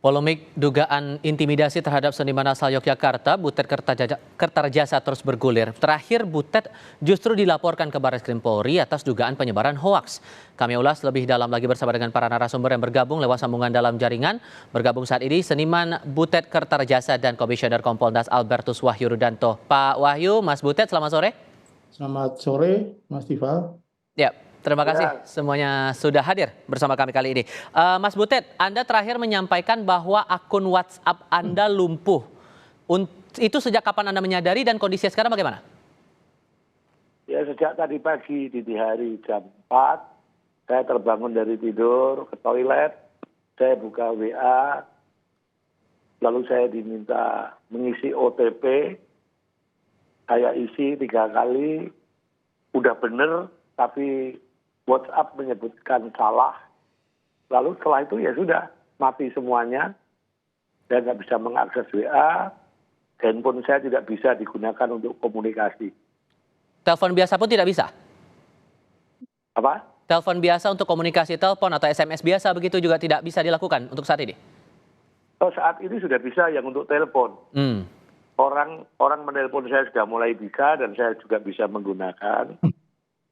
Polemik dugaan intimidasi terhadap seniman asal Yogyakarta, Butet Kertarejasa terus bergulir. Terakhir, Butet justru dilaporkan ke Baris Krim Polri atas dugaan penyebaran hoaks. Kami ulas lebih dalam lagi bersama dengan para narasumber yang bergabung lewat sambungan dalam jaringan. Bergabung saat ini seniman Butet Kertarejasa dan Komisioner Kompolnas Albertus Wahyu Rudanto. Pak Wahyu, Mas Butet, selamat sore. Selamat sore, Mas Tifal. Ya, terima kasih semuanya sudah hadir bersama kami kali ini. Mas Butet, Anda terakhir menyampaikan bahwa akun WhatsApp Anda lumpuh. Itu sejak kapan Anda menyadari dan kondisinya sekarang bagaimana? Ya, sejak tadi pagi dini hari jam 4, saya terbangun dari tidur ke toilet, saya buka WA, lalu saya diminta mengisi OTP, saya isi 3 kali, udah bener, tapi WhatsApp menyebutkan salah. Lalu setelah itu ya sudah, mati semuanya. Saya nggak bisa mengakses WA, handphone saya tidak bisa digunakan untuk komunikasi. Telepon biasa pun tidak bisa? Apa? Telepon biasa untuk komunikasi telepon atau SMS biasa begitu juga tidak bisa dilakukan untuk saat ini? Oh, saat ini sudah bisa yang untuk telepon. Orang menelpon saya sudah mulai bisa dan saya juga bisa menggunakan.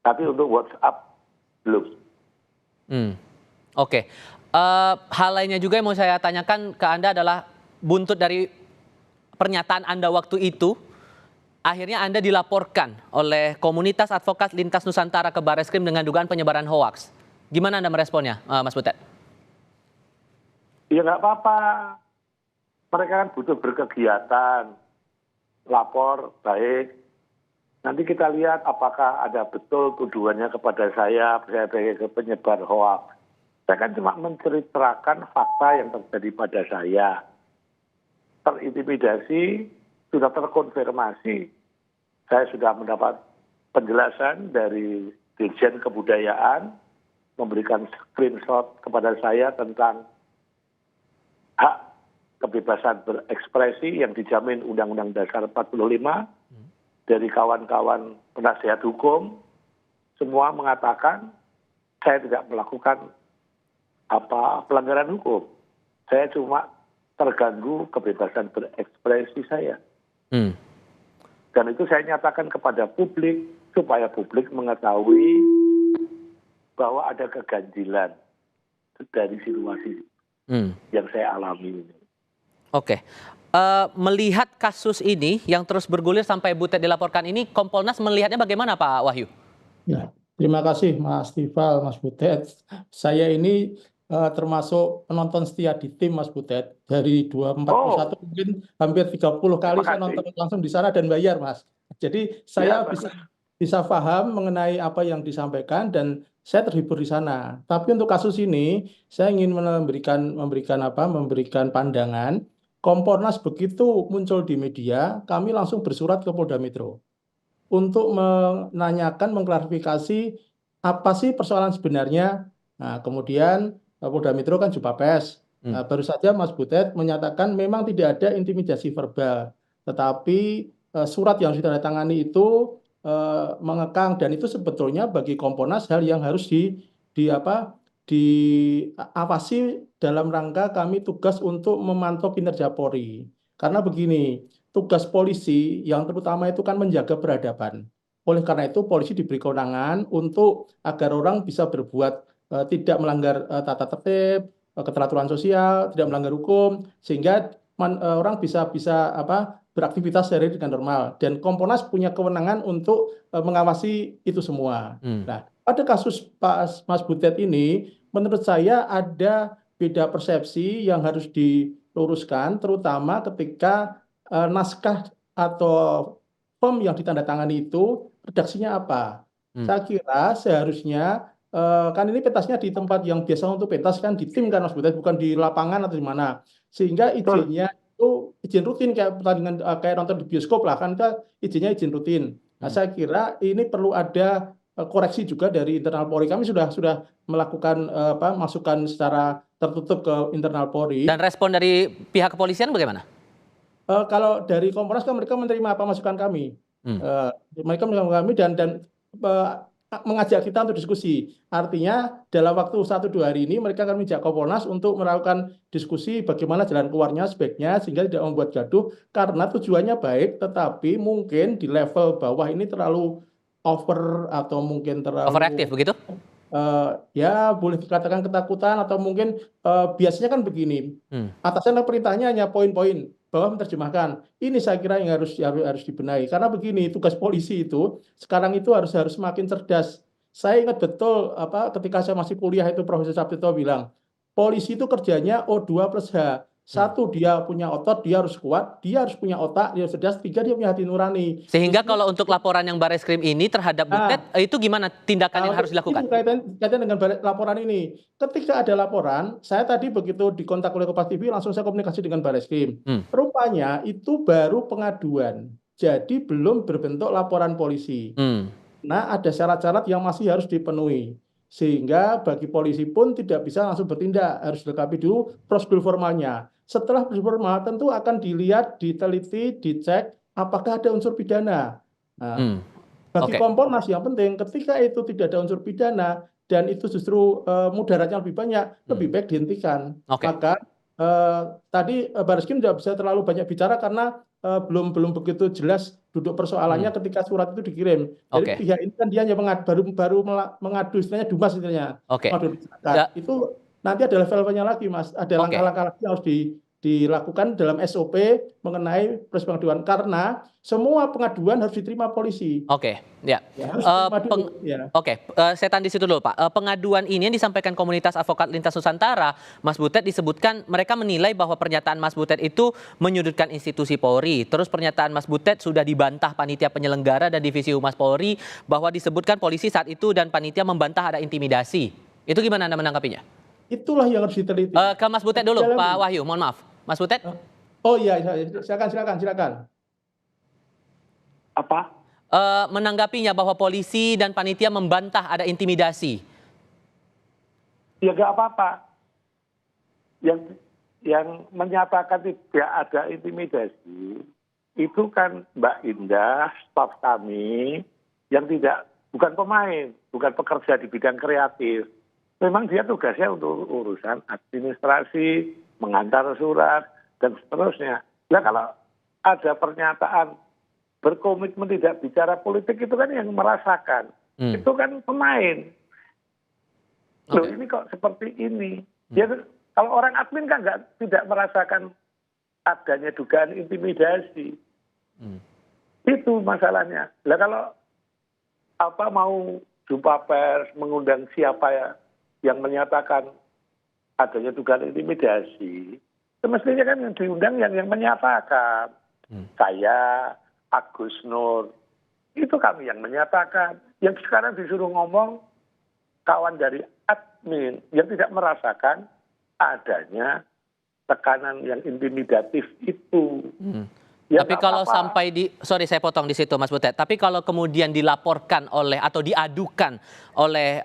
Tapi untuk WhatsApp belum. Oke. Hal lainnya juga yang mau saya tanyakan ke Anda adalah buntut dari pernyataan Anda waktu itu, akhirnya Anda dilaporkan oleh komunitas advokat lintas Nusantara ke Bareskrim dengan dugaan penyebaran hoaks. Gimana Anda meresponnya, Mas Butet? Ya nggak apa-apa. Mereka kan butuh berkegiatan. Lapor, baik. Nanti kita lihat apakah ada betul tuduhannya kepada saya sebagai penyebar hoaks. Saya kan cuma menceritakan fakta yang terjadi pada saya. Terintimidasi, sudah terkonfirmasi. Saya sudah mendapat penjelasan dari Dirjen Kebudayaan, memberikan screenshot kepada saya tentang hak kebebasan berekspresi yang dijamin Undang-Undang Dasar 45 dari kawan-kawan penasihat hukum. Semua mengatakan saya tidak melakukan pelanggaran hukum. Saya cuma terganggu kebebasan berekspresi saya. Dan itu saya nyatakan kepada publik supaya publik mengetahui bahwa ada keganjilan dari situasi yang saya alami ini. Oke. Melihat kasus ini yang terus bergulir sampai Butet dilaporkan ini, Kompolnas melihatnya bagaimana Pak Wahyu? Ya, terima kasih Mas Tifal, Mas Butet. Saya ini termasuk penonton setia di tim Mas Butet. Dari 241 mungkin hampir 30 kali saya nonton langsung di sana dan bayar Mas. Jadi saya bisa paham mengenai apa yang disampaikan dan saya terhibur di sana. Tapi untuk kasus ini saya ingin memberikan pandangan. Kompolnas begitu muncul di media, kami langsung bersurat ke Polda Metro untuk menanyakan, mengklarifikasi apa sih persoalan sebenarnya. Nah, kemudian Polda Metro kan jumpa pers. Baru saja Mas Butet menyatakan memang tidak ada intimidasi verbal, tetapi surat yang ditandatangani itu mengekang, dan itu sebetulnya bagi Kompolnas hal yang harus diawasi dalam rangka kami tugas untuk memantau kinerja Polri. Karena begini, tugas polisi yang terutama itu kan menjaga peradaban. Oleh karena itu polisi diberi kewenangan untuk agar orang bisa berbuat tidak melanggar tata tertib, keteraturan sosial, tidak melanggar hukum, sehingga orang bisa beraktivitas sehari dengan normal. Dan Kompolnas punya kewenangan untuk mengawasi itu semua. Nah, pada kasus Pak Mas Butet ini, menurut saya ada beda persepsi yang harus diluruskan, terutama ketika naskah atau form yang ditandatangani itu redaksinya apa. Saya kira seharusnya kan ini pentasnya di tempat yang biasa untuk pentas kan di tim kan Mas Butet, bukan di lapangan atau di mana. Sehingga izinnya itu izin rutin kayak pertandingan kayak nonton di bioskop lah kan, izinnya izin rutin. Nah, saya kira ini perlu ada koreksi juga dari internal Polri. Kami sudah melakukan masukan secara tertutup ke internal Polri. Dan respon dari pihak kepolisian bagaimana? Kalau dari Kompolnas kan mereka menerima masukan kami. Mereka menerima kami dan mengajak kita untuk diskusi. Artinya dalam waktu 1-2 hari ini mereka akan mengajak Kompolnas untuk melakukan diskusi bagaimana jalan keluarnya sebaiknya sehingga tidak membuat gaduh karena tujuannya baik tetapi mungkin di level bawah ini terlalu over atau mungkin Overreaktif terlalu begitu? ya boleh dikatakan ketakutan atau mungkin biasanya kan begini, Hmm. atasan perintahnya hanya poin-poin, bawah menerjemahkan. Ini saya kira yang harus dibenahi karena begini tugas polisi itu sekarang itu harus semakin cerdas. Saya ingat betul ketika saya masih kuliah itu Profesor Sabtito bilang polisi itu kerjanya O2+H. Hmm. Satu dia punya otot, dia harus kuat, dia harus punya otak, dia harus cerdas, tiga dia punya hati nurani. Sehingga Justru kalau untuk laporan yang Barreskrim ini terhadap Butet, itu gimana tindakan yang harus dilakukan? itu kaitan dengan laporan ini. Ketika ada laporan, saya tadi begitu dikontak oleh Kompas TV, langsung saya komunikasi dengan Barreskrim. Hmm. Rupanya itu baru pengaduan, jadi belum berbentuk laporan polisi. Hmm. Nah, ada syarat-syarat yang masih harus dipenuhi. Sehingga bagi polisi pun tidak bisa langsung bertindak, harus dilengkapi dulu prosedur formalnya. Setelah prosedur formal tentu akan dilihat, diteliti, dicek apakah ada unsur pidana. Nah, Hmm. bagi Oke. Kompolnas yang penting ketika itu tidak ada unsur pidana dan itu justru mudaratnya lebih banyak, lebih baik dihentikan. Oke. Maka tadi Barreskrim tidak bisa terlalu banyak bicara karena belum begitu jelas duduk persoalannya ketika surat itu dikirim. Dari Oke. pihak ini kan dia hanya baru mengadu istilahnya dumas istilahnya. Oke. Mengadu masyarakat. Ya. Itu nanti ada level-levelnya lagi Mas, ada Oke. langkah-langkah lagi yang harus dilakukan dalam SOP mengenai proses pengaduan karena semua pengaduan harus diterima polisi. Oke, ya. Ya, harus diterima dulu. Ya. Oke, saya tahan di situ dulu Pak. Pengaduan ini yang disampaikan komunitas advokat lintas Nusantara, Mas Butet disebutkan mereka menilai bahwa pernyataan Mas Butet itu menyudutkan institusi Polri. Terus pernyataan Mas Butet sudah dibantah panitia penyelenggara dan divisi Humas Polri bahwa disebutkan polisi saat itu dan panitia membantah ada intimidasi. Itu gimana Anda menanggapinya? Itulah yang harus diteliti. Ke Mas Butet dulu, Pak Wahyu, mohon maaf. Mas Butet? Oh iya, silakan. Apa? Menanggapinya bahwa polisi dan panitia membantah ada intimidasi. Ya nggak apa-apa. Yang menyatakan tidak ada intimidasi itu kan Mbak Indah, staf kami yang bukan pemain, bukan pekerja di bidang kreatif. Memang dia tugasnya untuk urusan administrasi, mengantar surat, dan seterusnya. Nah kalau ada pernyataan berkomitmen tidak bicara politik itu kan yang merasakan. Itu kan pemain. Loh ini kok seperti ini. Ya, kalau orang admin kan tidak merasakan adanya dugaan intimidasi. Itu masalahnya. Nah kalau mau jumpa pers, mengundang siapa ya yang menyatakan adanya dugaan intimidasi, semestinya kan yang diundang yang menyatakan. Saya, Agus Nur, itu kami yang menyatakan. Yang sekarang disuruh ngomong kawan dari admin yang tidak merasakan adanya tekanan yang intimidatif itu. Ya, tapi kalau sampai sorry saya potong di situ Mas Butet, tapi kalau kemudian dilaporkan oleh atau diadukan oleh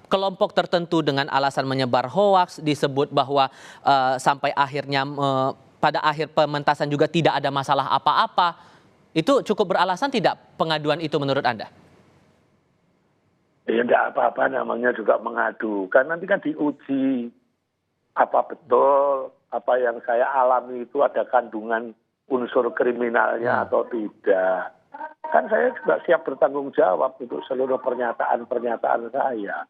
kelompok tertentu dengan alasan menyebar hoaks, disebut bahwa sampai akhirnya pada akhir pementasan juga tidak ada masalah apa-apa, itu cukup beralasan tidak pengaduan itu menurut Anda? Ya tidak apa-apa, namanya juga mengadu. Kan nanti kan diuji apa betul apa yang saya alami itu ada kandungan unsur kriminalnya atau tidak. Kan saya juga siap bertanggung jawab untuk seluruh pernyataan-pernyataan saya.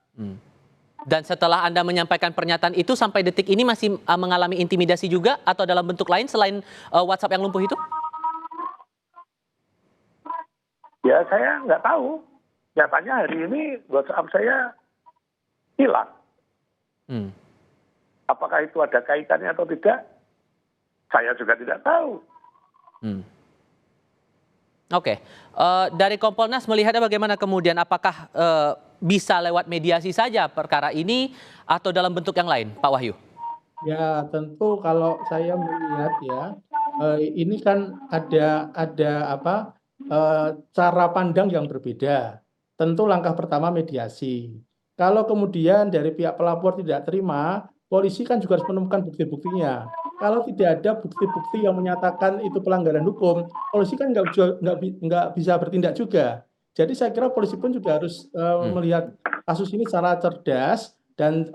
Dan setelah Anda menyampaikan pernyataan itu sampai detik ini masih mengalami intimidasi juga atau dalam bentuk lain selain WhatsApp yang lumpuh itu? Ya saya nggak tahu. Nyatanya hari ini WhatsApp saya hilang. Apakah itu ada kaitannya atau tidak? Saya juga tidak tahu. Oke, dari Kompolnas melihatnya bagaimana kemudian? Apakah bisa lewat mediasi saja perkara ini atau dalam bentuk yang lain, Pak Wahyu? Ya tentu kalau saya melihat ya, ini kan ada cara pandang yang berbeda. Tentu langkah pertama mediasi. Kalau kemudian dari pihak pelapor tidak terima, polisi kan juga harus menemukan bukti-buktinya. Kalau tidak ada bukti-bukti yang menyatakan itu pelanggaran hukum, polisi kan nggak bisa bertindak juga. Jadi saya kira polisi pun juga harus melihat kasus ini secara cerdas dan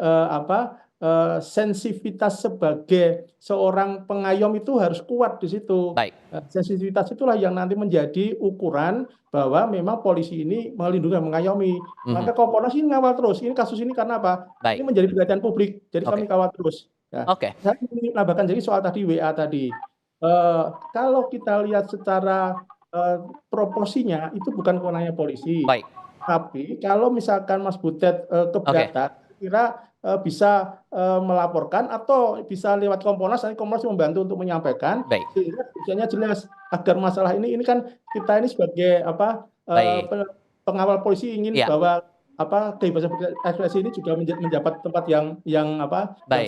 sensitivitas sebagai seorang pengayom itu harus kuat di situ. Baik. Sensitivitas itulah yang nanti menjadi ukuran bahwa memang polisi ini melindungi dan mengayomi. Maka Kompolnas ini ngawal terus. Ini kasus ini karena apa? Baik. Ini menjadi perhatian publik. Jadi kami Oke. kawal terus. Ya. Oke. Saya ingin menambahkan jadi soal tadi WA tadi. Kalau kita lihat secara proporsinya itu bukan kewenangannya polisi. Baik. Tapi kalau misalkan Mas Butet keberatan, kira bisa melaporkan atau bisa lewat Kompolnas, nanti Kompolnas membantu untuk menyampaikan. Baik. Sehingga tujuannya jelas agar masalah ini kan kita ini sebagai pengawal polisi ingin bahwa kebebasan ekspresi ini juga mendapat tempat yang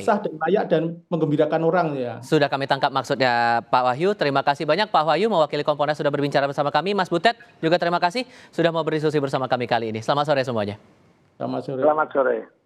sah dan layak dan menggembirakan orang ya. Sudah kami tangkap maksudnya Pak Wahyu. Terima kasih banyak Pak Wahyu mewakili Kompolnas sudah berbicara bersama kami. Mas Butet juga terima kasih sudah mau berdiskusi bersama kami kali ini. Selamat sore semuanya. Selamat sore. Selamat sore.